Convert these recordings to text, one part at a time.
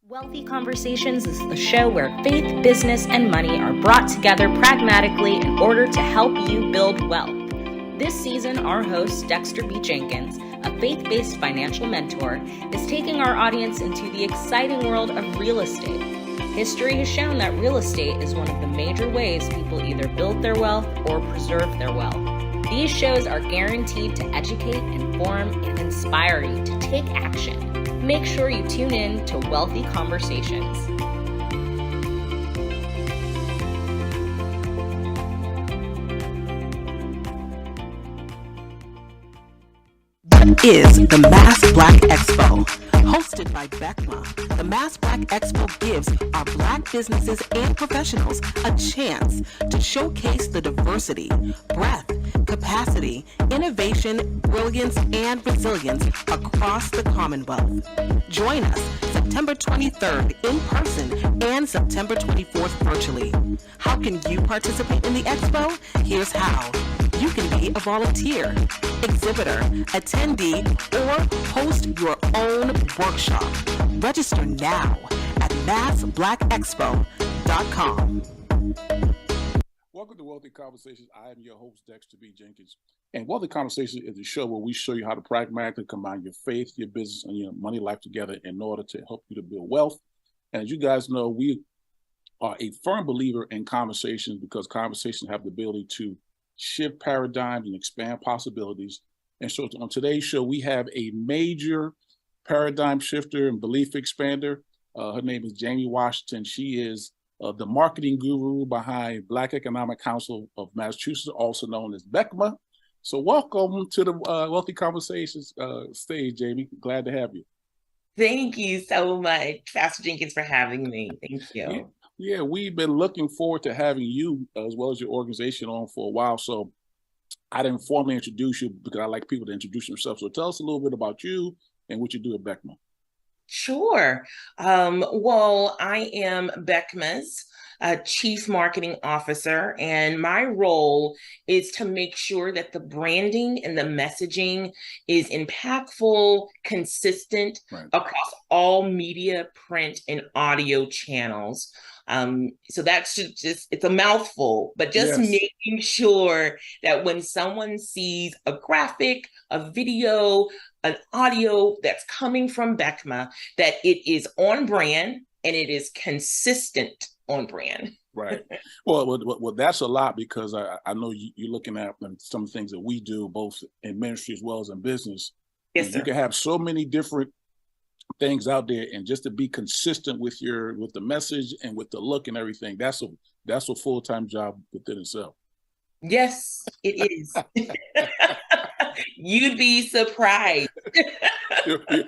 Wealthy Conversations is the show where faith, business, and money are brought together pragmatically in order to help you build wealth. This season, our host, Dexter B. Jenkins, a faith-based financial mentor, is taking our audience into the exciting world of real estate. History has shown that real estate is one of the major ways people either build their wealth or preserve their wealth. These shows are guaranteed to educate, inform, and inspire you to take action. Make sure you tune in to Wealthy Conversations. What is the Mass Black Expo? Hosted by BECMA, the Mass Black Expo gives our Black businesses and professionals a chance to showcase the diversity, breadth, capacity, innovation, brilliance, and resilience across the Commonwealth. Join us September 23rd in person and September 24th virtually. How can you participate in the Expo? Here's how. You can be a volunteer, exhibitor, attendee, or host your own workshop. Register now at massblackexpo.com. Welcome to Wealthy Conversations. I am your host, Dexter B. Jenkins. And Wealthy Conversations is a show where we show you how to pragmatically combine your faith, your business, and your money life together in order to help you to build wealth. And as you guys know, we are a firm believer in conversations because conversations have the ability to shift paradigms and expand possibilities. And so on today's show, we have a major paradigm shifter and belief expander. Her name is Jamie Washington. She is the marketing guru behind Black Economic Council of Massachusetts, also known as BECMA. So welcome to the Wealthy Conversations stage, Jamie. Glad to have you. Thank you so much, Pastor Jenkins, for having me. Thank you. Yeah, we've been looking forward to having you as well as your organization on for a while. So I didn't formally introduce you because I like people to introduce themselves. So tell us a little bit about you and what you do at BECMA. Sure. Well, I am BECMA's Chief Marketing Officer, and my role is to make sure that the branding and the messaging is impactful, consistent across all media, print, and audio channels. So that's just, it's a mouthful, but just making sure that when someone sees a graphic, a video, an audio that's coming from BECMA, that it is on brand and it is consistent on brand. Right. Well, that's a lot because I know you're looking at some things that we do both in ministry as well as in business. Yes, sir. You can have so many different things out there, and just to be consistent with the message and with the look and everything, that's a full-time job within itself. Yes, it is. You'd be surprised.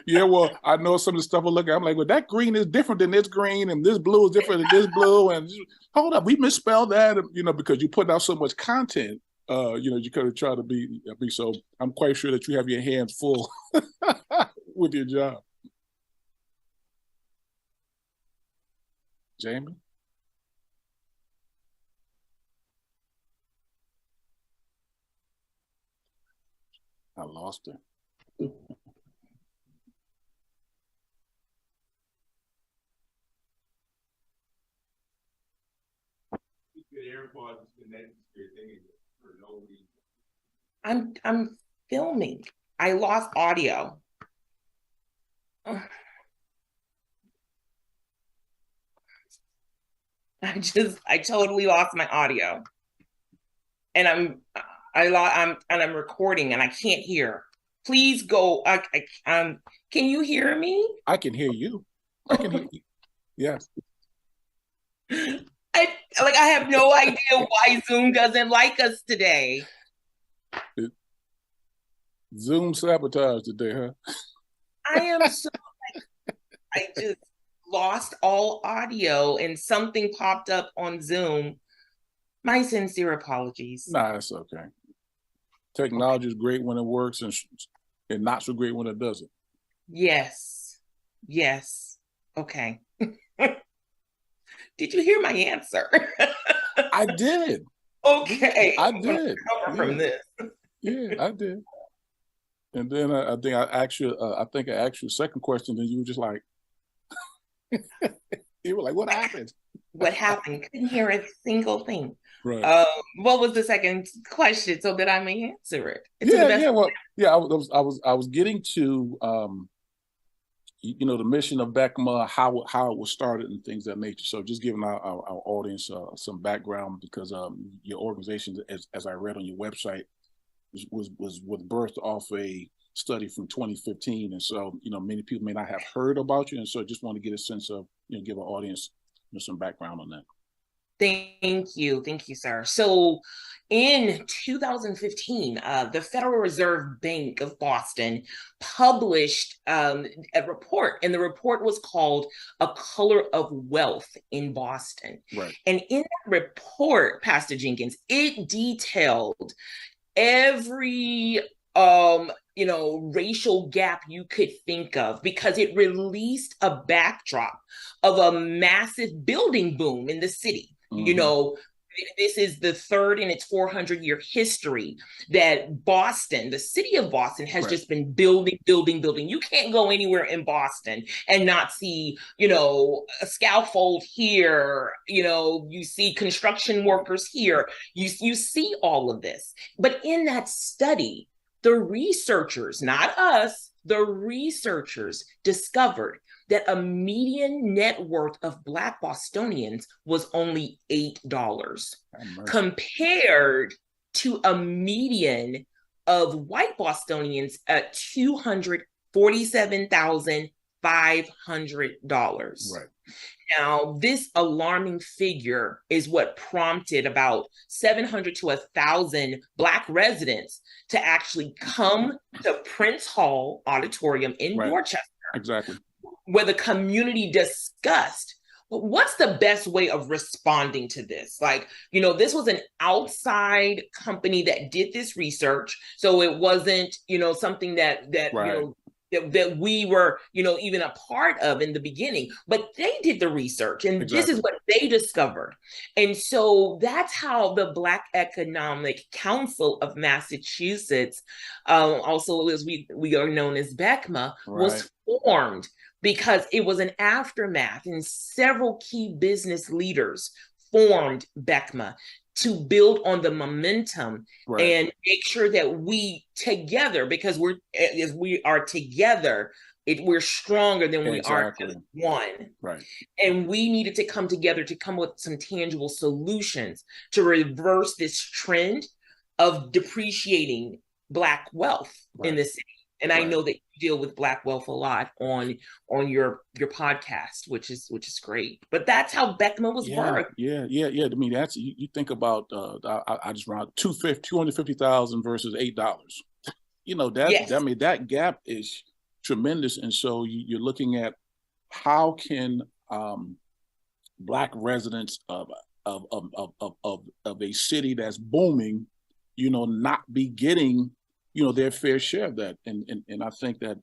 Yeah, well, I know some of the stuff I look at, I'm like, well, that green is different than this green, and this blue is different than this blue, and hold up, we misspelled that, because you put out so much content, you could have tried to be, so I'm quite sure that you have your hands full with your job. Jamie? I lost her. I'm filming. I lost audio. I totally lost my audio, and I'm recording and I can't hear. Please go. Can you hear me? I can hear you. I can hear you. Yes. I have no idea why Zoom doesn't like us today. Zoom sabotage today, huh? I am so I just lost all audio and something popped up on Zoom. My sincere apologies. Nah, it's okay. Technology is great when it works and not so great when it doesn't. Yes. Okay. Did you hear my answer? I did. Okay. I did. Recover from this. Yeah, I did. And then I think I asked you. I think I asked you a second question, and you were just like, you were like, "What happened?" What happened? Couldn't hear a single thing. Right. What was the second question so that I may answer it to the Yeah. best? Yeah. Well. Yeah. I was getting to the mission of BECMA, how it was started, and things of that nature. So just giving our audience some background, because your organization, as I read on your website, was birthed off a study from 2015, and so many people may not have heard about you, and so just want to get a sense of give our audience some background on that. Thank you, sir. So in 2015, the Federal Reserve Bank of Boston published a report, and the report was called A Color of Wealth in Boston. Right. And in that report, Pastor Jenkins, it detailed every racial gap you could think of, because it released a backdrop of a massive building boom in the city. Mm-hmm. This is the third in its 400-year history that Boston, the city of Boston, has just been building. You can't go anywhere in Boston and not see, a scaffold here. You see construction workers here. You see all of this. But in that study, the researchers, not us, the researchers discovered that a median net worth of Black Bostonians was only $8, compared to a median of white Bostonians at $247,500. Right. Now, this alarming figure is what prompted about 700 to 1,000 Black residents to actually come to Prince Hall Auditorium in Dorchester. Exactly. Where the community discussed, what's the best way of responding to this? This was an outside company that did this research. So it wasn't, something that we were, even a part of in the beginning, but they did the research, and This is what they discovered. And so that's how the Black Economic Council of Massachusetts, also as we are known as BECMA, was formed, because it was an aftermath, and several key business leaders formed BECMA to build on the momentum and make sure that we together, because we are together, we're stronger than we are just one. Right. And we needed to come together to come with some tangible solutions to reverse this trend of depreciating Black wealth in the city. And I know that you deal with Black wealth a lot on your podcast, which is great. But that's how BECMA was birthed. Yeah. I mean, that's you think about. I just round 250,000 versus $8. That gap is tremendous, and so you're looking at how can Black residents of a city that's booming, not be getting their fair share of that, and I think that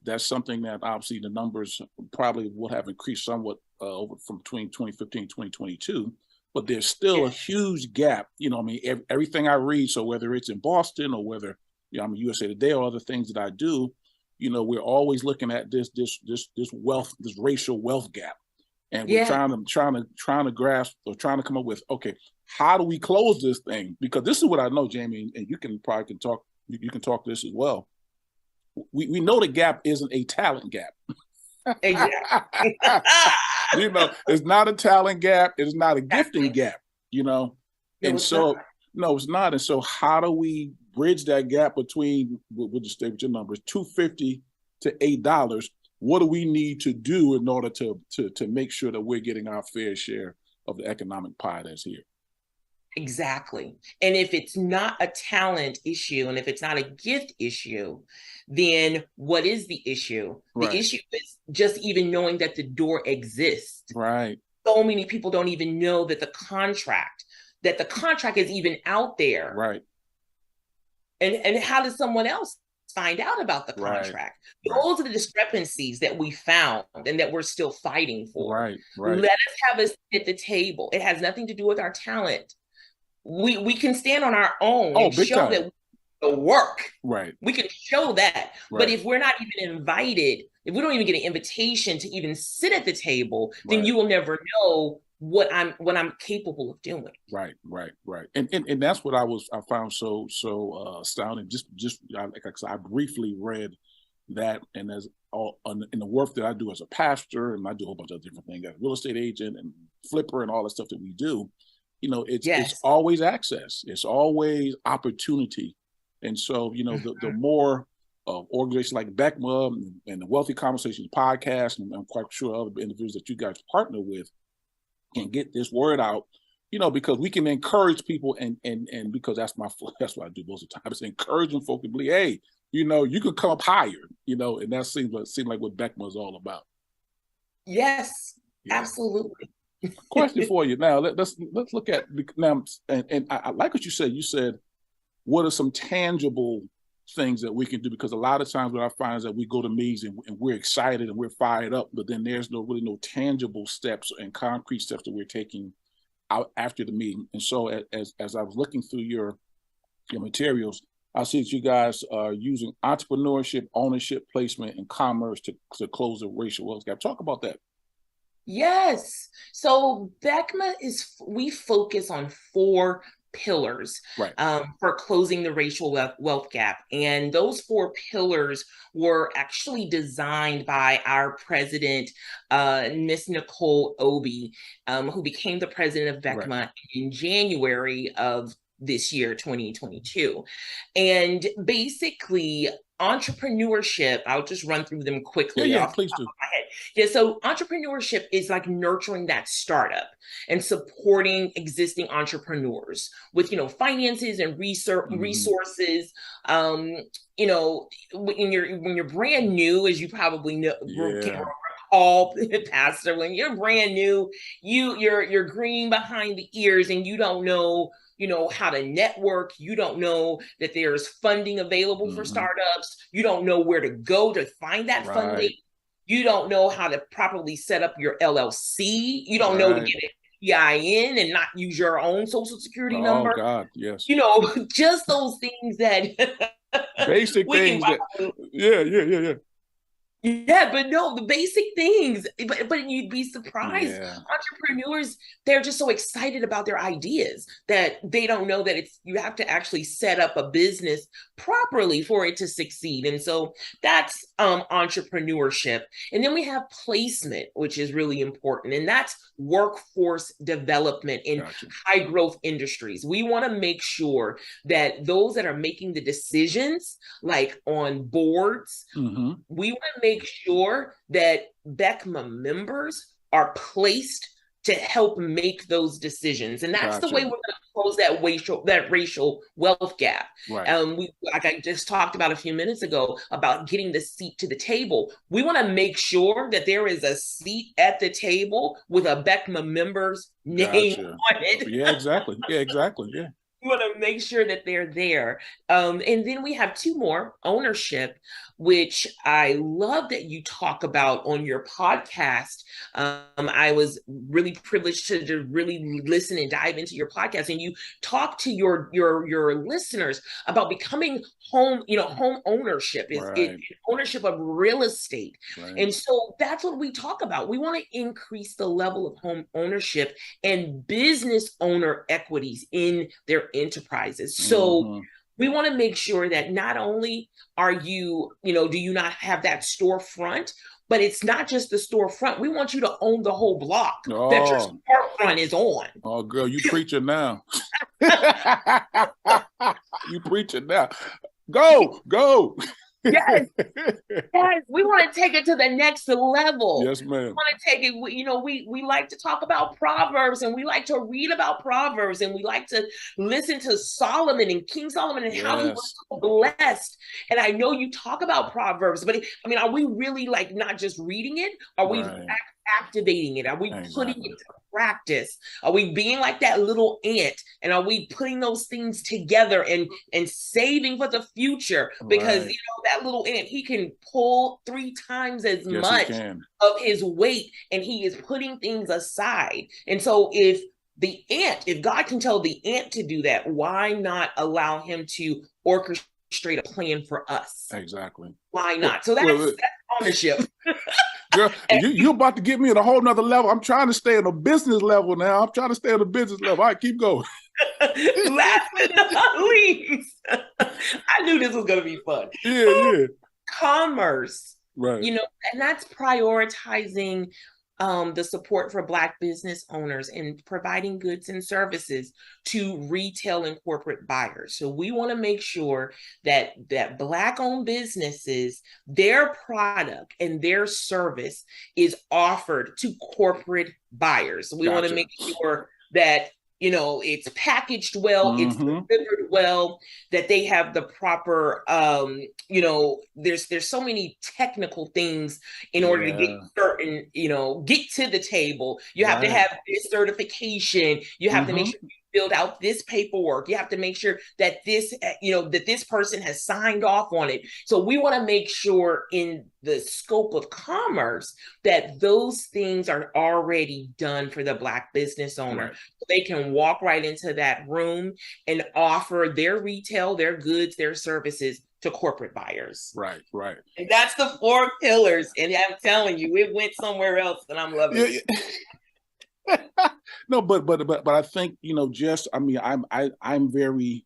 that's something that obviously the numbers probably will have increased somewhat over from between 2015 and 2022, but there's still a huge gap. Everything I read, so whether it's in Boston or whether I'm USA Today or other things that I do, we're always looking at this wealth, this racial wealth gap, and we're trying to grasp or trying to come up with, okay, how do we close this thing? Because this is what I know, Jamie, and you can talk. You can talk this as well. We know the gap isn't a talent gap. Exactly. It's not a talent gap. It's not a gifting gap. No, it's not. And so, how do we bridge that gap between? We'll just stay with your numbers: $250 to $8. What do we need to do in order to make sure that we're getting our fair share of the economic pie that's here? Exactly. And if it's not a talent issue, and if it's not a gift issue, then what is the issue? The issue is just even knowing that the door exists. Right. So many people don't even know that the contract is even out there. Right. And how does someone else find out about the contract? Those are the discrepancies that we found and that we're still fighting for. Right. Let us have a seat at the table. It has nothing to do with our talent. We can stand on our own and show that the work. Right. We can show that. Right. But if we're not even invited, if we don't even get an invitation to even sit at the table, then Right. you will never know what I'm capable of doing. Right. And that's what I found so astounding. Like I said, I briefly read that, and as all in the work that I do as a pastor, and I do a whole bunch of different things as a real estate agent and flipper and all the stuff that we do, it's always access, it's always opportunity. And so, the more organizations like BECMA and the Wealthy Conversations podcast, and I'm quite sure other individuals that you guys partner with can get this word out, because we can encourage people, and because that's what I do most of the time, is encouraging folks to believe, hey, you could come up higher, and that seems like what BECMA is all about. Yes, absolutely. Question for you now. Let's look at now, and I like what you said. You said, what are some tangible things that we can do? Because a lot of times what I find is that we go to meetings and we're excited and we're fired up, but then there's no tangible steps and concrete steps that we're taking out after the meeting. And so as I was looking through your materials, I see that you guys are using entrepreneurship, ownership, placement, and commerce to close the racial wealth gap. Talk about that. Yes. So BECMA we focus on 4 pillars for closing the racial wealth gap. And those 4 pillars were actually designed by our president, Miss Nicole Obi, who became the president of BECMA in January of this year, 2022. And basically, entrepreneurship, I'll just run through them quickly. Yeah, please do. Yeah, so entrepreneurship is like nurturing that startup and supporting existing entrepreneurs with, finances and resources. When you're brand new, as you probably know, recall, Pastor, when you're brand new, you're green behind the ears and you don't know how to network. You don't know that there's funding available for startups. You don't know where to go to find that funding. You don't know how to properly set up your LLC. You don't know to get an EIN and not use your own social security number. Oh God, yes. Just those things that basic things yeah. Yeah, but no, the basic things, but you'd be surprised. Yeah. Entrepreneurs, they're just so excited about their ideas that they don't know that you have to actually set up a business properly for it to succeed. And so that's entrepreneurship. And then we have placement, which is really important. And that's workforce development in high growth industries. We want to make sure that those that are making the decisions, like on boards, we want to make sure that BECMA members are placed to help make those decisions. And that's the way we're going to close that racial wealth gap. Like I just talked about a few minutes ago about getting the seat to the table. We want to make sure that there is a seat at the table with a BECMA member's name on it. Yeah, exactly. Yeah. We want to make sure that they're there. And then we have 2 more, ownership, which I love that you talk about on your podcast. I was really privileged to really listen and dive into your podcast, and you talk to your listeners about becoming home ownership, ownership of real estate. And so that's what we talk about. We want to increase the level of home ownership and business owner equities in their enterprises. So we want to make sure that not only are you, do you not have that storefront, but it's not just the storefront. We want you to own the whole block that your storefront is on. Oh, girl, you preaching now. You preaching now. Go. Yes, we want to take it to the next level. Yes, ma'am. We want to take it. We like to talk about Proverbs, and we like to read about Proverbs, and we like to listen to Solomon and King Solomon and how he was so blessed. And I know you talk about Proverbs, but are we really not just reading it? Are we activating it? Are we putting it to practice? Are we being like that little ant, and are we putting those things together and saving for the future? Because that little ant, he can pull 3 times as much of his weight, and he is putting things aside. And so if God can tell the ant to do that, why not allow him to orchestrate demonstrate a plan for us. Exactly. Why not? So that's ownership. Girl, you're about to get me at a whole nother level. I'm trying to stay at a business level now. I'm trying to stay at a business level. All right, keep going. Last but not least, I knew this was going to be fun. Yeah. Commerce. Right. You know, and that's prioritizing the support for Black business owners and providing goods and services to retail and corporate buyers. So we want to make sure that Black-owned businesses, their product and their service is offered to corporate buyers. We want to make sure that it's packaged well, it's delivered well, that they have the proper, there's so many technical things in order to get certain, get to the table. You have to have this certification. You have to make sure you build out this paperwork. You have to make sure that this, that this person has signed off on it. So we want to make sure in the scope of commerce that those things are already done for the Black business owner. Right. So they can walk right into that room and offer their retail, their goods, their services to corporate buyers. Right. And that's the 4 pillars. And I'm telling you, it went somewhere else and I'm loving it. No, but I think, I'm very,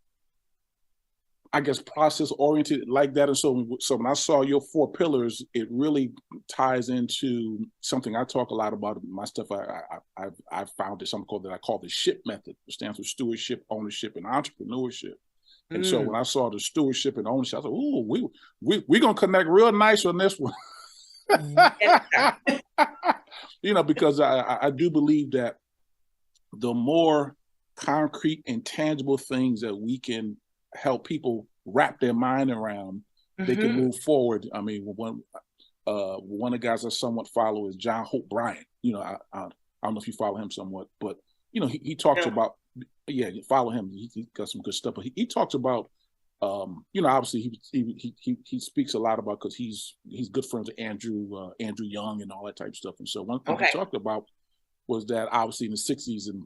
I guess, process oriented like that. And so when I saw your 4 pillars, it really ties into something I talk a lot about in my stuff. I found it something that I call the SHIP method, which stands for stewardship, ownership, and entrepreneurship. And so when I saw the stewardship and ownership, I said, "Ooh, we're gonna connect real nice on this one." Because I do believe that the more concrete and tangible things that we can help people wrap their mind around, they can move forward. I mean, one of the guys I somewhat follow is John Hope Bryant. I don't know if you follow him somewhat, but he talks about, you follow him. He got some good stuff, but he talks about, obviously he speaks a lot about, because he's good friends with Andrew Young and all that type of stuff. And so one thing he talked about was that obviously in the 60s and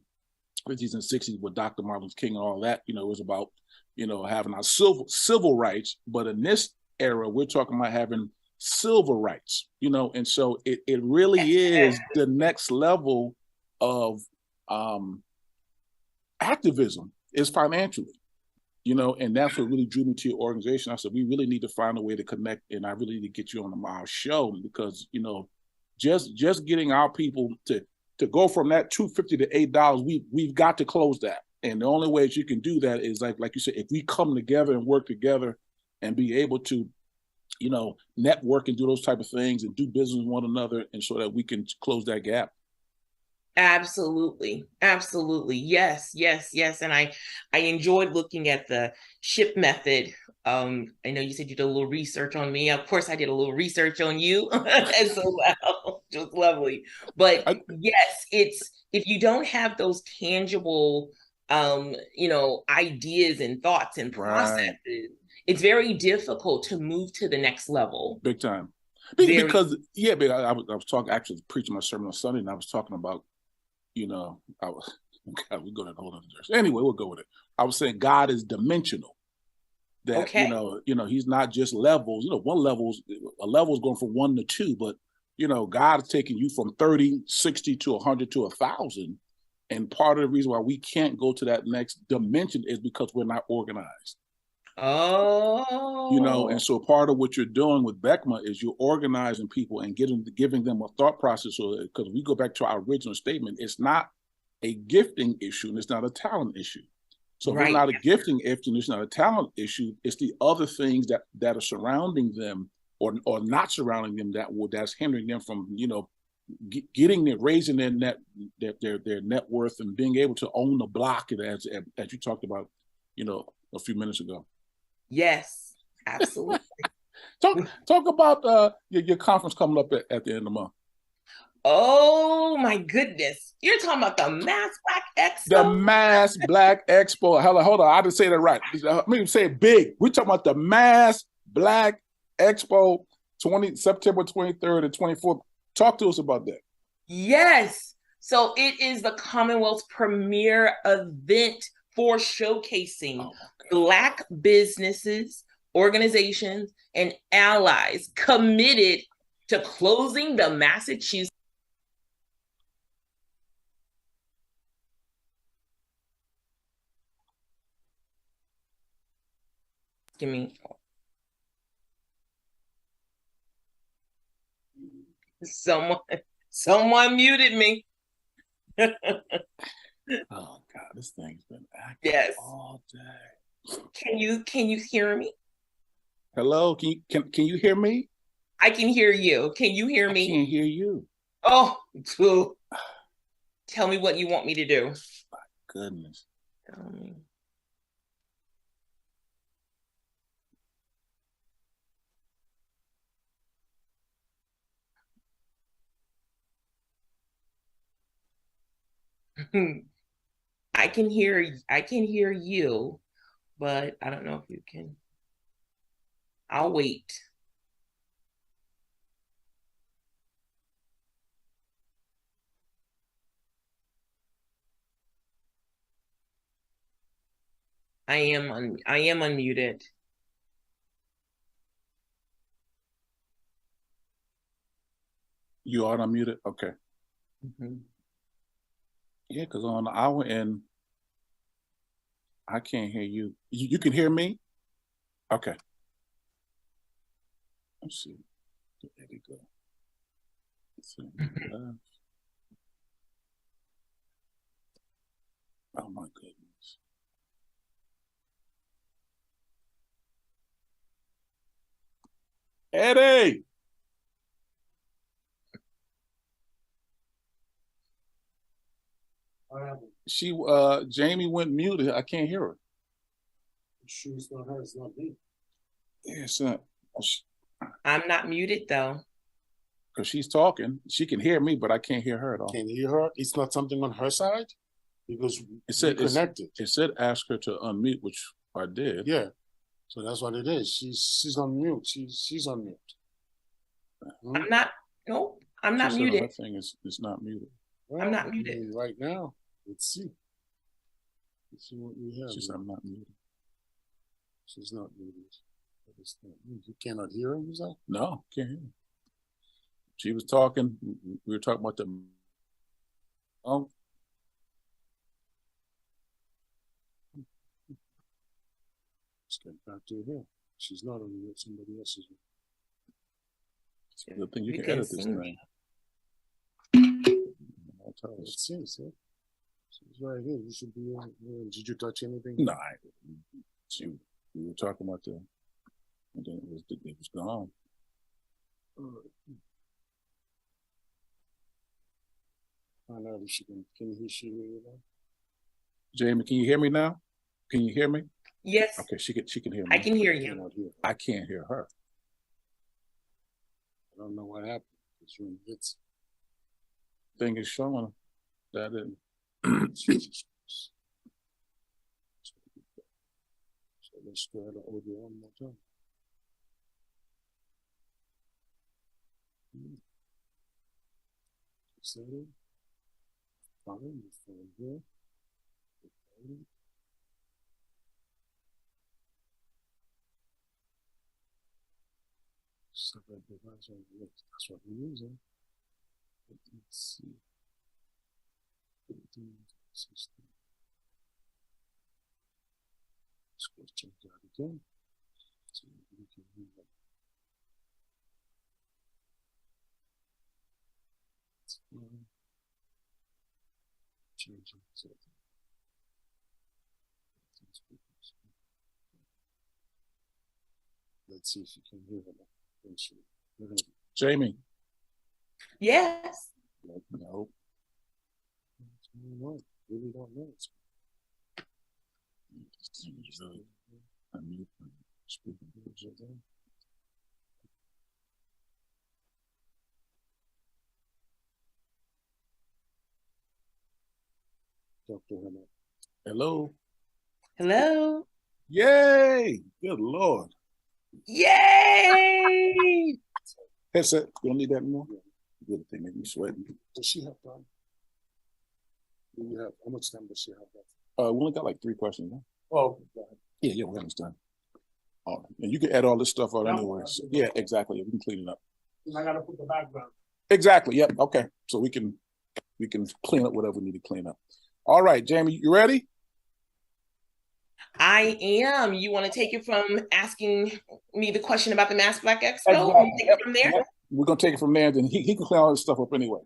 50s and 60s with Dr. Martin Luther King and all that, it was about, having our civil rights. But in this era, we're talking about having civil rights, and so it really is the next level of activism is financially. And that's what really drew me to your organization. I said, we really need to find a way to connect, and I really need to get you on our show, because, just getting our people to go from that $2.50 to $8, we've got to close that. And the only way that you can do that is like you said, if we come together and work together and be able to, network and do those type of things and do business with one another, and so that we can close that gap. Absolutely. Yes. And I enjoyed looking at the SHIP method. I know you said you did a little research on me. Of course, I did a little research on you as well. Just lovely. But yes, it's, if you don't have those tangible, ideas and thoughts and processes, it's very difficult to move to the next level. Big time. Because I was talking, actually preaching my sermon on Sunday, and I was talking about, we go to a whole other direction. Anyway, we'll go with it. I was saying God is dimensional. That he's not just levels. A level is going from 1 to 2, but God is taking you from 30, 60 to 100 to 1,000. And part of the reason why we can't go to that next dimension is because we're not organized. And so part of what you're doing with BECMA is you're organizing people and giving them a thought process. Because we go back to our original statement, it's not a gifting issue and it's not a talent issue. So if it's not a gifting issue, it's not a talent issue. It's the other things that are surrounding them or not surrounding them that's hindering them from raising their net worth and being able to own the block, as you talked about a few minutes ago. Yes, absolutely. Talk about your conference coming up at the end of the month. Oh my goodness. You're talking about the Mass Black Expo? The Mass Black Expo. Hold on, I didn't say that right. Let me say it big. We're talking about the Mass Black Expo, September 23rd and 24th. Talk to us about that. Yes. So it is the Commonwealth's premier event for showcasing Black businesses, organizations, and allies committed to closing the Massachusetts. Give me. Someone muted me. Oh God, this thing's been active Yes. all day. Can you hear me? Hello, can you hear me? I can hear you. Can you hear me? I can't hear you. Oh, tell me what you want me to do. My goodness. I can hear you, but I don't know if you can. I'll wait. I am unmuted. You are unmuted? Okay. Mm-hmm. Yeah, because on our end, I can't hear you. You can hear me? Okay. Let's see. There we go. Let's see. Oh my goodness. Eddie! She Jamie went muted. I can't hear her. She's not her, it's not me. Yeah, it's not. I'm not muted though. Because she's talking. She can hear me, but I can't hear her at all. Can you hear her? It's not something on her side? Because It said connected. It said ask her to unmute, which I did. Yeah. So that's what it is. She's on mute. She's on mute. I'm not. Nope. I'm not muted. Her thing is not muted. Well, I'm not muted. Right now. Let's see. Let's see what we have. She said I'm not muted. She's not muted. You cannot hear her, is that? No, can't hear her. She was talking. We were talking about the. Oh. Let's get back to her. She's not on mute. Somebody else is. It's a good thing you can edit this thing. Let's see. She's right here. You should be. Did you touch anything? No, we were talking about the. And then it was gone. Find out if she can you hear me now? Jamie, can you hear me now? Can you hear me? Yes. Okay, she can hear me. I can hear you. I can't hear her. I don't know what happened. It's thing is showing that it. So let's go ahead and audio one more time. Setting. Fine, the phone here. Separate device on the list. That's what we're using. Let's see. 15, 16. Let's go check that again. So we can move it. Changing setting. Let's see if you can hear them. Jamie. Yes. No. Really don't know. Dr. Hannah. Hello. Hello. Yay! Good Lord. Yay! Headset. You don't need that anymore? Good thing, make me sweating. Does she have time? Do you have how much time does she have left? We only got like 3 questions. Huh? Oh, go ahead. Yeah, we're almost done. Oh, and you can add all this stuff out anyway. So, yeah, exactly. We can clean it up. I gotta put the background. Exactly. Yep. Okay. So we can clean up whatever we need to clean up. All right, Jamie, you ready? I am. You want to take it from asking me the question about the Mass Black Expo? Exactly. Take it from there? Yep. We're gonna take it from there, then he can clean all this stuff up anyway.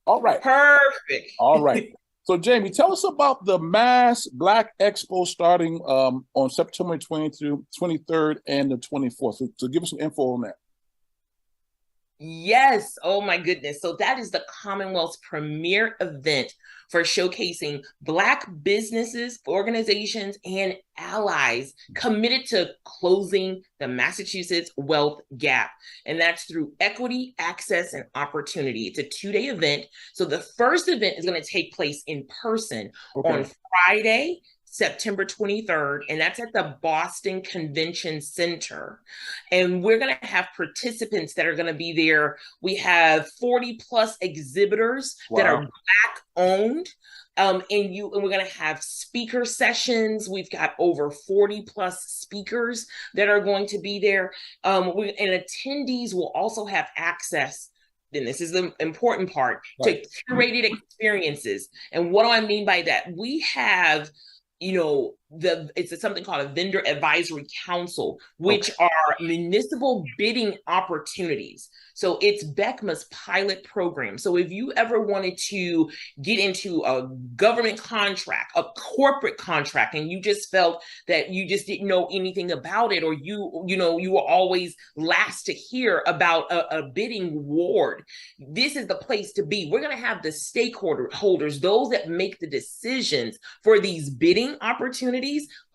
All right. Perfect. All right. So Jamie, tell us about the Mass Black Expo starting on September 23rd and the 24th. So give us some info on that. Yes. Oh my goodness. So that is the Commonwealth's premier event for showcasing Black businesses, organizations, and allies committed to closing the Massachusetts wealth gap. And that's through equity, access, and opportunity. It's a 2-day event. So the first event is going to take place in person on Friday, September 23rd, and that's at the Boston Convention Center. And we're going to have participants that are going to be there. We have 40 plus exhibitors that are Black owned. And we're going to have speaker sessions. We've got over 40 plus speakers that are going to be there. And attendees will also have access, and this is the important part, to curated experiences. And what do I mean by that? We have it's something called a vendor advisory council, which are municipal bidding opportunities. So it's BECMA's pilot program. So if you ever wanted to get into a government contract, a corporate contract, and you just felt that you just didn't know anything about it, or you were always last to hear about a bidding award, this is the place to be. We're going to have the stakeholders, those that make the decisions for these bidding opportunities,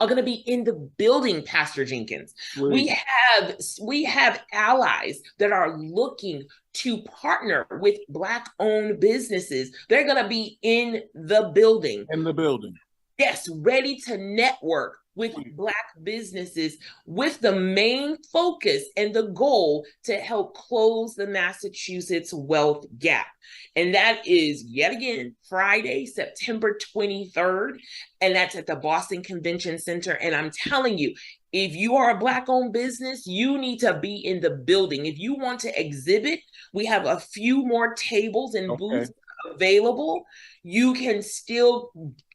are going to be in the building, Pastor Jenkins. We have allies that are looking to partner with Black-owned businesses. They're going to be in the building. In the building. Yes, ready to network with Black businesses with the main focus and the goal to help close the Massachusetts wealth gap. And that is, yet again, Friday, September 23rd. And that's at the Boston Convention Center. And I'm telling you, if you are a Black-owned business, you need to be in the building. If you want to exhibit, we have a few more tables and booths available. You can still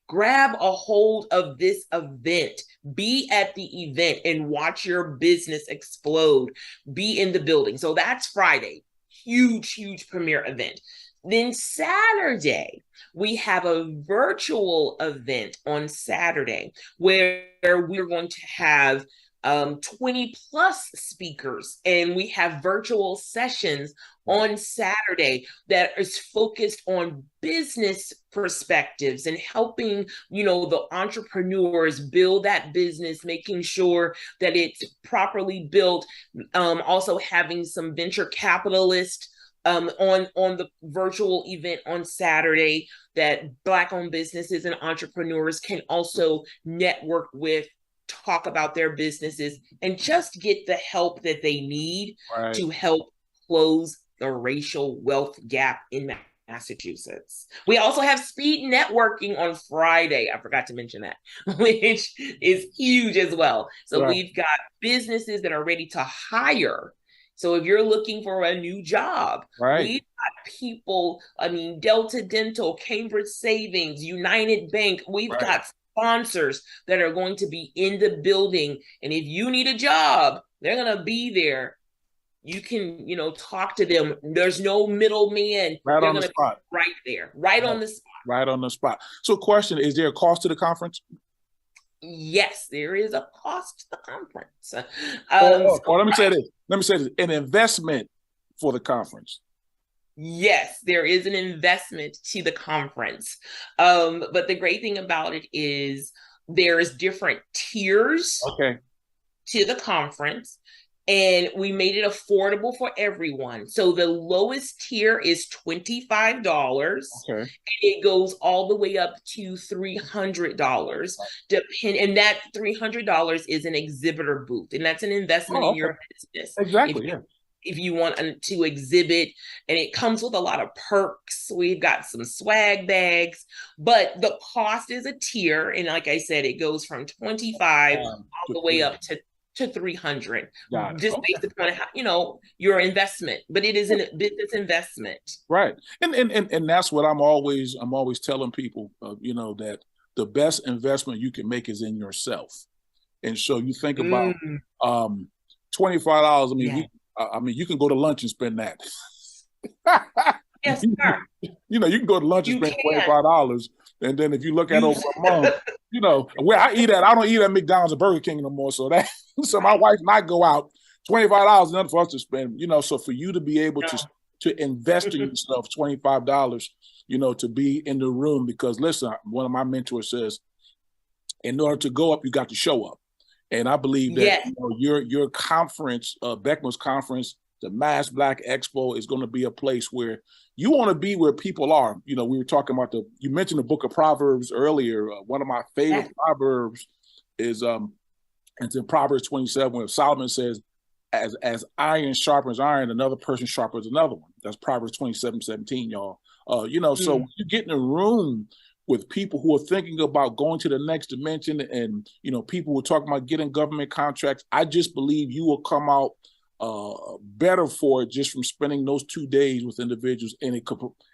grab a hold of this event, be at the event and watch your business explode, be in the building. So that's Friday, huge premiere event. Then Saturday, we have a virtual event on Saturday where we're going to have 20 plus speakers, and we have virtual sessions on Saturday that is focused on business perspectives and helping, the entrepreneurs build that business, making sure that it's properly built. Also having some venture capitalists on the virtual event on Saturday that Black-owned businesses and entrepreneurs can also network with, talk about their businesses, and just get the help that they need to help close the racial wealth gap in Massachusetts. We also have speed networking on Friday. I forgot to mention that, which is huge as well. So we've got businesses that are ready to hire. So if you're looking for a new job, we've got people, Delta Dental, Cambridge Savings, United Bank, we've got sponsors that are going to be in the building. And if you need a job, they're going to be there. You can, talk to them. There's no middleman. Right on the spot. Right there. Right on the spot. Right on the spot. So question, is there a cost to the conference? Yes, there is a cost to the conference. Let me say this. An investment for the conference. Yes, there is an investment to the conference. But the great thing about it is there's different tiers to the conference, and we made it affordable for everyone. So the lowest tier is $25. And it goes all the way up to $300. And that $300 is an exhibitor booth, and that's an investment in your business. Exactly, if you want to exhibit, and it comes with a lot of perks. We've got some swag bags, but the cost is a tier. And like I said, it goes from 25 all the way up to to 300, Got it. just Okay. based upon how, your investment, but it is a business investment. Right. And that's what I'm always telling people, that the best investment you can make is in yourself. And so you think about $25. I mean, you can go to lunch and spend that. Yes, sir. You can go to lunch and spend $25. And then if you look at over a month, where I eat at, I don't eat at McDonald's or Burger King no more. So my wife and I go out, $25 is nothing for us to spend, so for you to be able to invest in yourself, $25, to be in the room, because listen, one of my mentors says, in order to go up, you got to show up. And I believe that your conference, Beckman's conference, the Mass Black Expo, is going to be a place where you want to be, where people are. We were talking about you mentioned the book of Proverbs earlier. One of my favorite proverbs is it's in Proverbs 27, where Solomon says, as iron sharpens iron, another person sharpens another one. That's Proverbs 27:17, y'all. So you get in a room with people who are thinking about going to the next dimension, and people who are talking about getting government contracts. I just believe you will come out better for it just from spending those 2 days with individuals.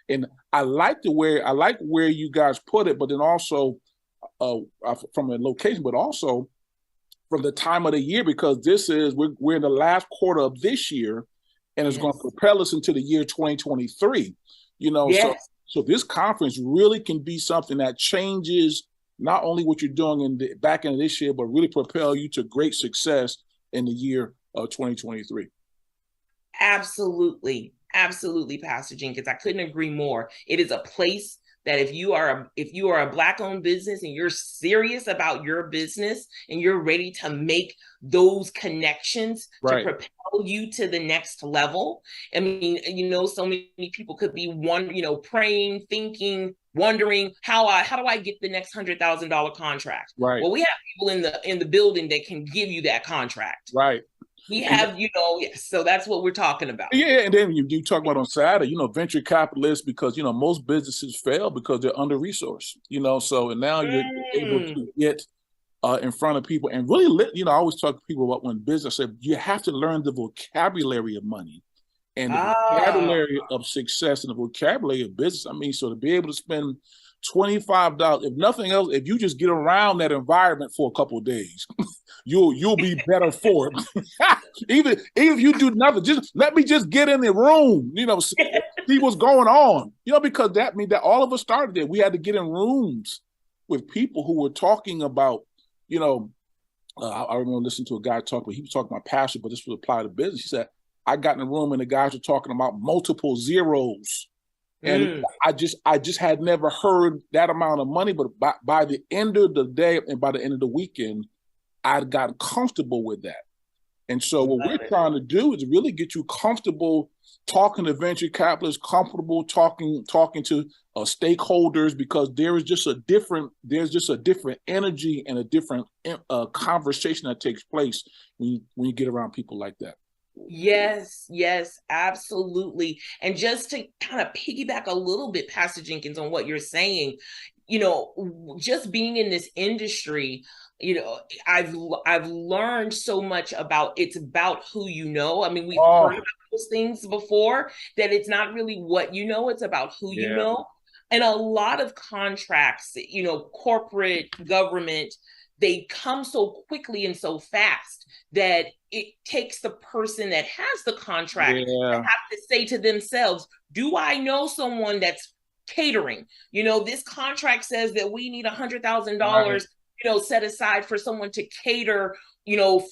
And I like where you guys put it, but then also from a location, but also from the time of the year, because we're in the last quarter of this year, and it's going to propel us into the year 2023. So this conference really can be something that changes not only what you're doing in the back end of this year, but really propel you to great success in the year 2023. Absolutely, Pastor Jenkins. I couldn't agree more. It is a place that if you are a Black-owned business and you're serious about your business and you're ready to make those connections to propel you to the next level. I mean, so many people could be praying, thinking, wondering how do I get the next $100,000 contract? Right. Well, we have people in the building that can give you that contract. Right. We have, so that's what we're talking about. Yeah, and then you talk about on Saturday, venture capitalists, because, most businesses fail because they're under-resourced, so and now you're able to get in front of people and really, I always talk to people about when business, I say, you have to learn the vocabulary of money and the vocabulary of success and the vocabulary of business. I mean, so to be able to spend $25, if nothing else, if you just get around that environment for a couple of days, you'll be better for it. even if you do nothing, just let me just get in the room, see what's going on, because that means that all of us started there. We had to get in rooms with people who were talking about, I remember listening to a guy talk, but he was talking about passion, but this would apply to business. He said, I got in the room and the guys were talking about multiple zeros. And I just had never heard that amount of money, but by the end of the day and by the end of the weekend, I'd gotten comfortable with that. And so what we're trying to do is really get you comfortable talking to venture capitalists, comfortable talking to stakeholders, because there's just a different energy and a different conversation that takes place when you get around people like that. Yes, absolutely. And just to kind of piggyback a little bit, Pastor Jenkins, on what you're saying, just being in this industry, I've learned so much it's about who you know. I mean, we've heard about those things before, that it's not really what you know, it's about who you know. And a lot of contracts, corporate, government, they come so quickly and so fast that it takes the person that has the contract to have to say to themselves, do I know someone that's catering? This contract says that we need $100,000, set aside for someone to cater,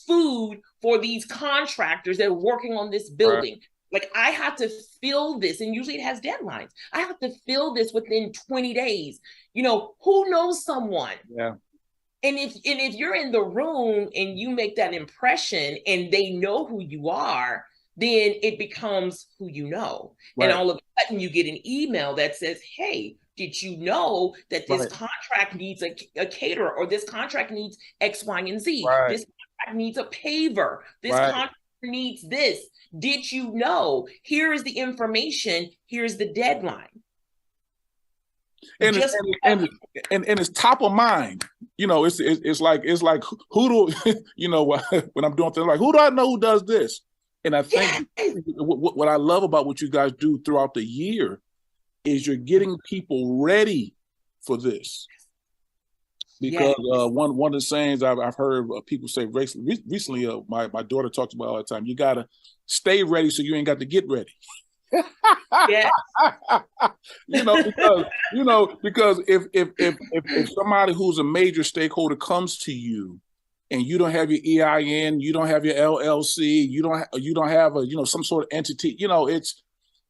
food for these contractors that are working on this building. Right. Like, I have to fill this, and usually it has deadlines. I have to fill this within 20 days. Who knows someone? Yeah. And if you're in the room and you make that impression and they know who you are, then it becomes who you know. Right. And all of a sudden you get an email that says, hey, did you know that this contract needs a caterer, or this contract needs X, Y, and Z? Right. This contract needs a paver. This contract needs this. Did you know? Here is the information. Here's the deadline. and Just and it's top of mind. You know, it's like who do you know when I'm doing things like who do I know who does this? And I think what I love about what you guys do throughout the year is you're getting people ready for this. Because one of the sayings I've heard people say recently, my daughter talks about all the time. You gotta stay ready so you ain't got to get ready. yeah. Because if somebody who's a major stakeholder comes to you and you don't have your EIN, you don't have your LLC, you don't have a some sort of entity,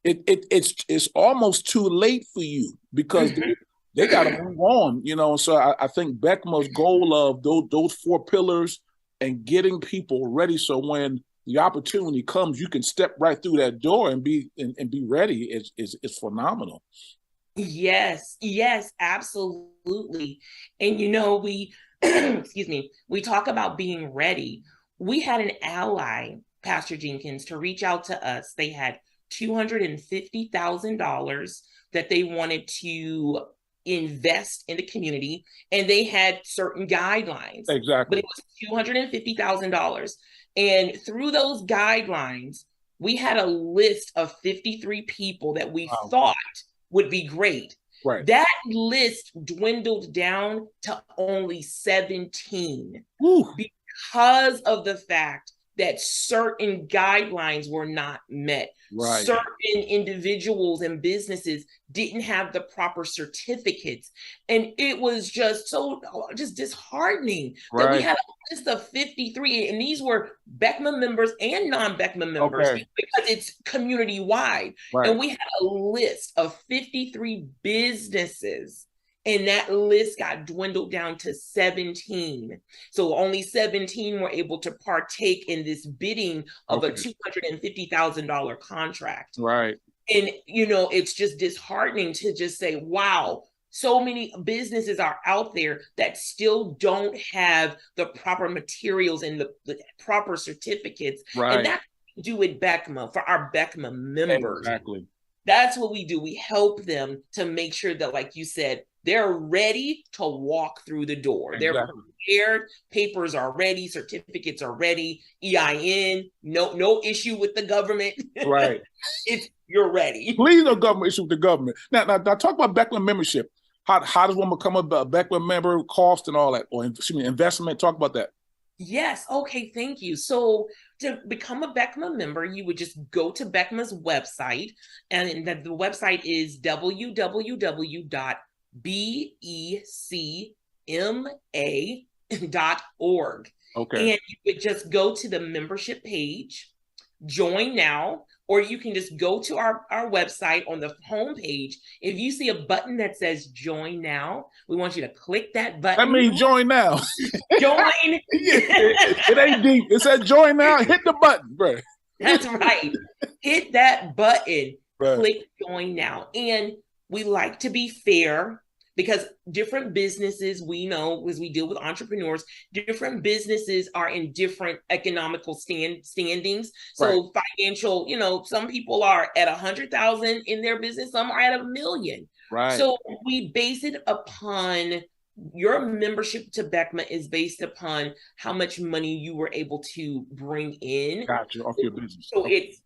it's almost too late for you because they got to move on, So I think BECMA's goal of those four pillars and getting people ready so when the opportunity comes, you can step right through that door and be ready is phenomenal. Yes, absolutely. And we excuse me, we talk about being ready. We had an ally, Pastor Jenkins, to reach out to us. They had $250,000 that they wanted to invest in the community, and they had certain guidelines. Exactly. But it was $250,000. And through those guidelines, we had a list of 53 people that we thought would be great. Right. That list dwindled down to only 17 because of the fact that certain guidelines were not met. Right. Certain individuals and businesses didn't have the proper certificates. And it was just disheartening that we had a list of 53, and these were BECMA members and non-BECMA members because it's community-wide. Right. And we had a list of 53 businesses, and that list got dwindled down to 17. So only 17 were able to partake in this bidding of a $250,000 contract. Right. And, it's just disheartening to just say, wow, so many businesses are out there that still don't have the proper materials and the proper certificates. Right. And that's what we do with BECMA for our BECMA members. Exactly. That's what we do. We help them to make sure that, like you said, they're ready to walk through the door. Exactly. They're prepared. Papers are ready. Certificates are ready. EIN, no issue with the government. Right. You're ready. Please no government issue with the government. Now talk about BECMA membership. How does one become a BECMA member, cost and all that, or investment? Talk about that. Yes. Okay. Thank you. So to become a BECMA member, you would just go to BECMA's website, and the website is www.becma.org. Okay. And you would just go to the membership page, join now, or you can just go to our website on the homepage. If you see a button that says join now, we want you to click that button. That means join now. Join. It ain't deep. It says join now. Hit the button, bro. That's right. Hit that button. Right. Click join now. And we like to be fair, because different businesses, we know, as we deal with entrepreneurs, different businesses are in different economical standings. So financial, some people are at 100,000 in their business, some are at 1 million. Right. So we base it upon your membership to BECMA is based upon how much money you were able to bring in. Gotcha, off your business. So it's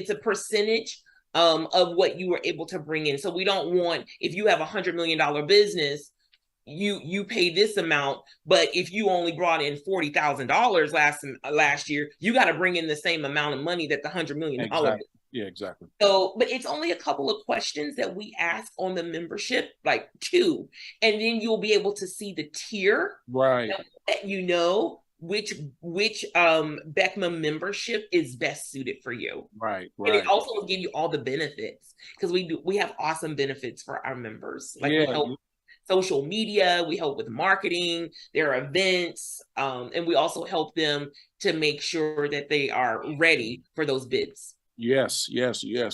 a percentage of what you were able to bring in. So we don't want, if you have $100 million business, you pay this amount, but if you only brought in $40,000 last year, you got to bring in the same amount of money that the $100 million. Exactly. Yeah, exactly. So, but it's only a couple of questions that we ask on the membership, like 2, and then you'll be able to see the tier. Right. That which BECMA membership is best suited for you. Right. And it also will give you all the benefits, because we have awesome benefits for our members. Like we help with social media, we help with marketing, their events, and we also help them to make sure that they are ready for those bids. Yes.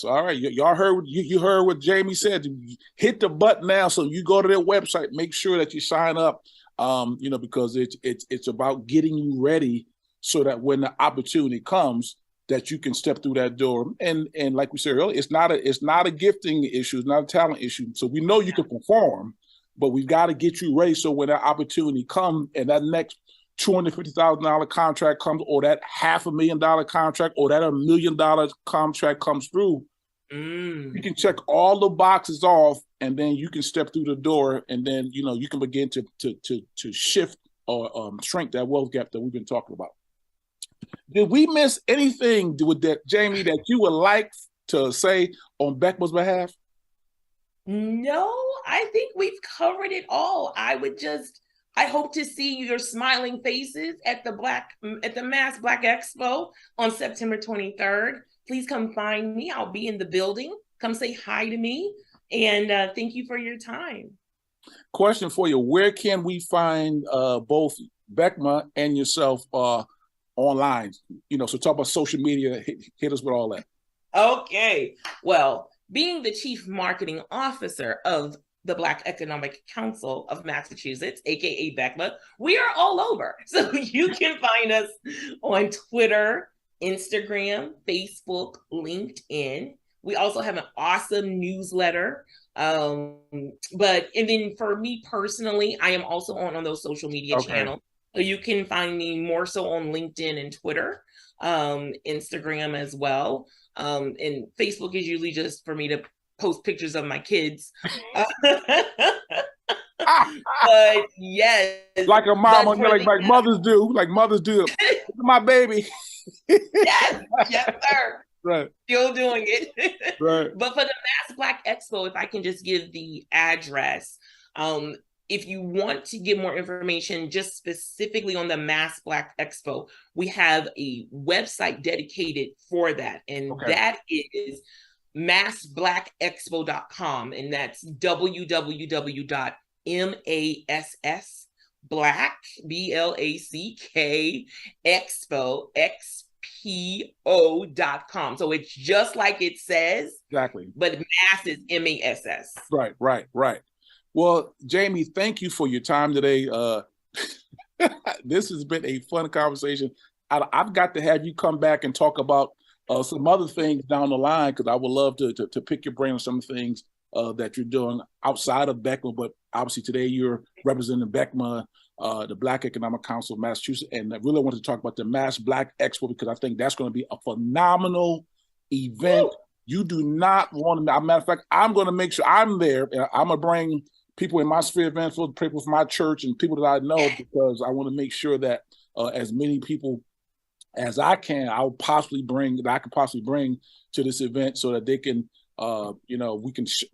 All right, y'all heard you heard what Jamie said. Hit the button now, so you go to their website, make sure that you sign up. Because it's about getting you ready so that when the opportunity comes, that you can step through that door. And like we said earlier, it's not a gifting issue, it's not a talent issue. So we know you can perform, but we've got to get you ready so when that opportunity comes and that next $250,000 contract comes, or that $500,000 contract, or that $1 million contract comes through, you can check all the boxes off, and then you can step through the door, and then you can begin to shift or shrink that wealth gap that we've been talking about. Did we miss anything with that, Jamie, that you would like to say on Beckman's behalf? No, I think we've covered it all. I hope to see your smiling faces at the Mass Black Expo on September 23rd. Please come find me. I'll be in the building. Come say hi to me. And thank you for your time. Question for you. Where can we find both Beckman and yourself online? So talk about social media. Hit us with all that. Okay. Well, being the Chief Marketing Officer of the Black Economic Council of Massachusetts, aka Beckman, we are all over. So you can find us on Twitter, Instagram, Facebook, LinkedIn. We also have an awesome newsletter. And then for me personally, I am also on those social media channels. So you can find me more so on LinkedIn and Twitter, Instagram as well. And Facebook is usually just for me to post pictures of my kids. But yes. Like a mom, like mothers do. Like mothers do. My baby. Yes, sir. Right. Still doing it. Right. But for the Mass Black Expo, if I can just give the address, if you want to get more information just specifically on the Mass Black Expo, we have a website dedicated for that. And that is massblackexpo.com. And that's www.massblack, BLACK, Expo, XPO.com. So it's just like it says. Exactly. But mass is MASS. Right. Well, Jamie, thank you for your time today. This has been a fun conversation. I've got to have you come back and talk about some other things down the line, because I would love to pick your brain on some things that you're doing outside of Beckman. But obviously today you're representing Beckman, the Black Economic Council of Massachusetts, and I really wanted to talk about the Mass Black Expo, because I think that's going to be a phenomenal event. Woo! You do not want to. As a matter of fact, I'm going to make sure I'm there. I'm going to bring people in my sphere of influence, people from my church, and people that I know, because I want to make sure that as many people as I can, I can possibly bring to this event, so that they can, we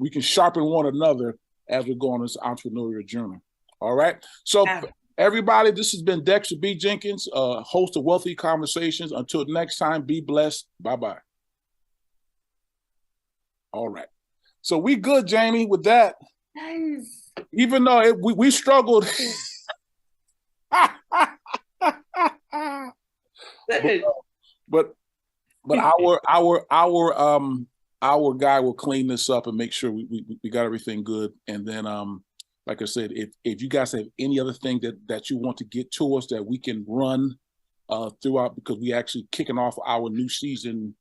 can sharpen one another as we go on this entrepreneurial journey. All right. So everybody, this has been Dexter B. Jenkins, host of Wealthy Conversations. Until next time, be blessed. Bye-bye. All right. So we good, Jamie, with that. Nice. Even though we struggled. But our guy will clean this up and make sure we got everything good. And then like I said, if you guys have any other thing that you want to get to us that we can run throughout, because we actually kicking off our new season.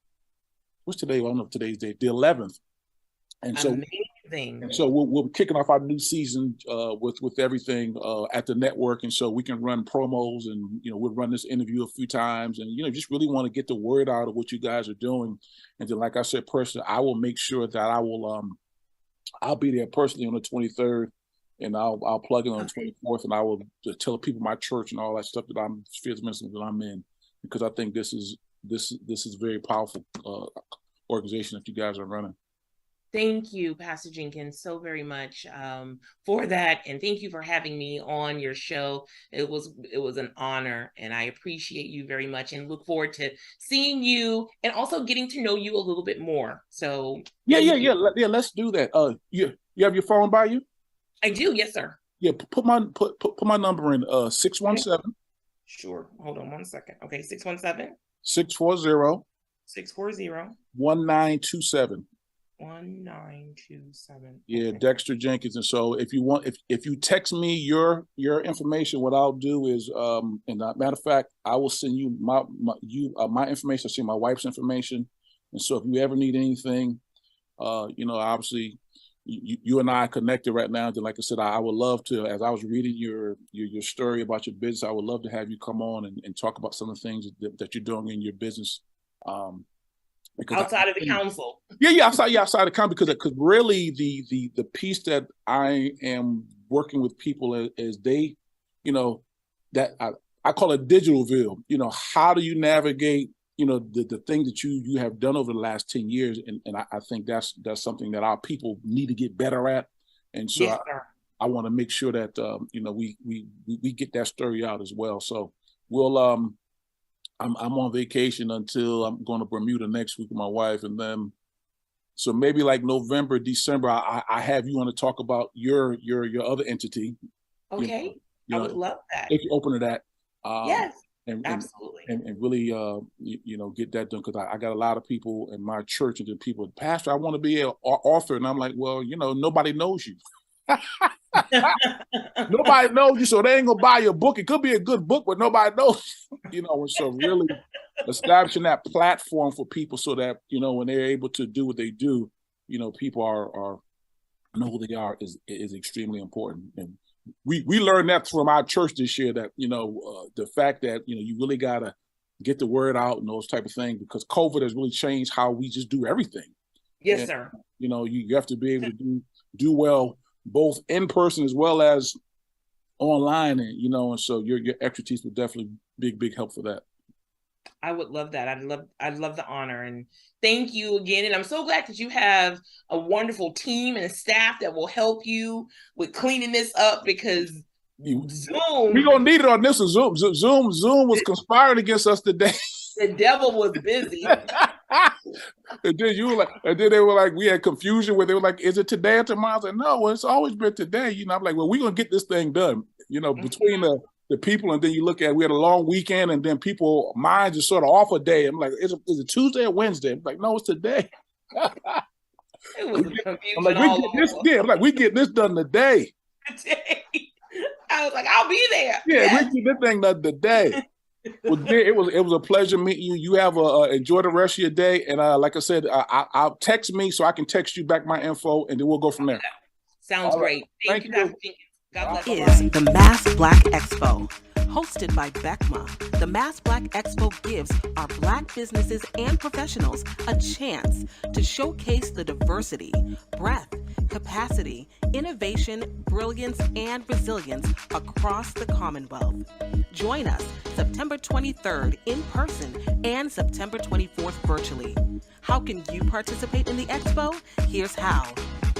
What's today? I don't know if today's date, the 11th. And so amazing. And so we'll be kicking off our new season with everything at the network, and so we can run promos, and we'll run this interview a few times, and just really want to get the word out of what you guys are doing. And then, like I said, personally, I will make sure that I'll be there personally on the 23rd, and I'll plug in on the 24th, and I will tell people my church and all that stuff that I'm spheres ministry that I'm in, because I think this is a very powerful organization that you guys are running. Thank you, Pastor Jenkins, so very much for that. And thank you for having me on your show. It was an honor, and I appreciate you very much and look forward to seeing you and also getting to know you a little bit more. So yeah. Let's do that. You have your phone by you? I do. Yes, sir. Yeah. Put my number in 617. Sure. Hold on one second. Okay. 617 640 640 1927. 1927. 927. Yeah, Okay. Dexter Jenkins. And so if you want, if you text me your information, what I'll do is, and matter of fact, I will send you my information. I'll send my wife's information. And so if you ever need anything, obviously you and I are connected right now. Then, like I said, I would love to, as I was reading your story about your business, I would love to have you come on and talk about some of the things that you're doing in your business. Outside of the council. Yeah, outside the council, because really the piece that I am working with people is they, that I call it digital veil. How do you navigate, the thing that you have done over the last 10 years, and I think that's something that our people need to get better at, and so Yes, I want to make sure that we get that story out as well. So we'll I'm on vacation until I'm going to Bermuda next week with my wife, and then so maybe like November, December, I have you on to talk about your other entity. Okay, I would love that. If you're open to that, yes, and absolutely, and really get that done, because I got a lot of people in my church and the people, Pastor, I want to be an author, and I'm like, well, nobody knows you. Nobody knows you, so they ain't gonna buy your book. It could be a good book, but nobody knows. And so really establishing that platform for people so that when they're able to do what they do, people are know who they are is extremely important. And we learned that from our church this year, that the fact that you really gotta get the word out and those type of things, because COVID has really changed how we just do everything. Yes, and, sir. You have to be able to do well both in person as well as online, and so your expertise would definitely big help for that. I would love that. I'd love the honor, and thank you again. And I'm so glad that you have a wonderful team and a staff that will help you with cleaning this up, because Zoom, we're gonna need it on this. Zoom was conspiring against us today. The devil was busy. And then they were like, we had confusion where they were like, is it today or tomorrow? I was like, no, it's always been today. I'm like, well, we're gonna get this thing done. Between the people, and then you look at, we had a long weekend, and then people minds are sort of off a day. I'm like, is it Tuesday or Wednesday? I'm like, no, it's today. It was confusion. I'm like, we get this done today. I was like, I'll be there. Yeah, yes. We get this thing done today. Well, it was a pleasure meeting you. You have enjoy the rest of your day, and like I said, I'll text me so I can text you back my info, and then we'll go from there. Sounds great. Thank you, Dr. Jenkins. God bless you. Is the Mass Black Expo. Hosted by BECMA, the Mass Black Expo gives our Black businesses and professionals a chance to showcase the diversity, breadth, capacity, innovation, brilliance, and resilience across the Commonwealth. Join us September 23rd in person and September 24th virtually. How can you participate in the expo? Here's how.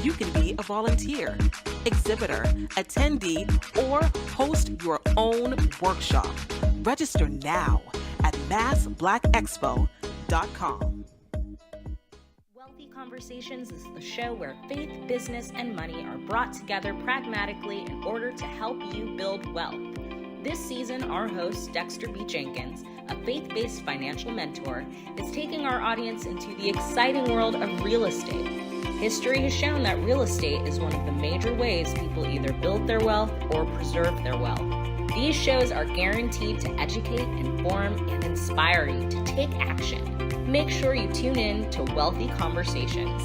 You can be a volunteer, exhibitor, attendee, or host your own workshop. Register now at massblackexpo.com. Wealthy Conversations is the show where faith, business, and money are brought together pragmatically in order to help you build wealth. This season, our host, Dexter B. Jenkins, a faith-based financial mentor, is taking our audience into the exciting world of real estate. History has shown that real estate is one of the major ways people either build their wealth or preserve their wealth. These shows are guaranteed to educate, inform, and inspire you to take action. Make sure you tune in to Wealthy Conversations.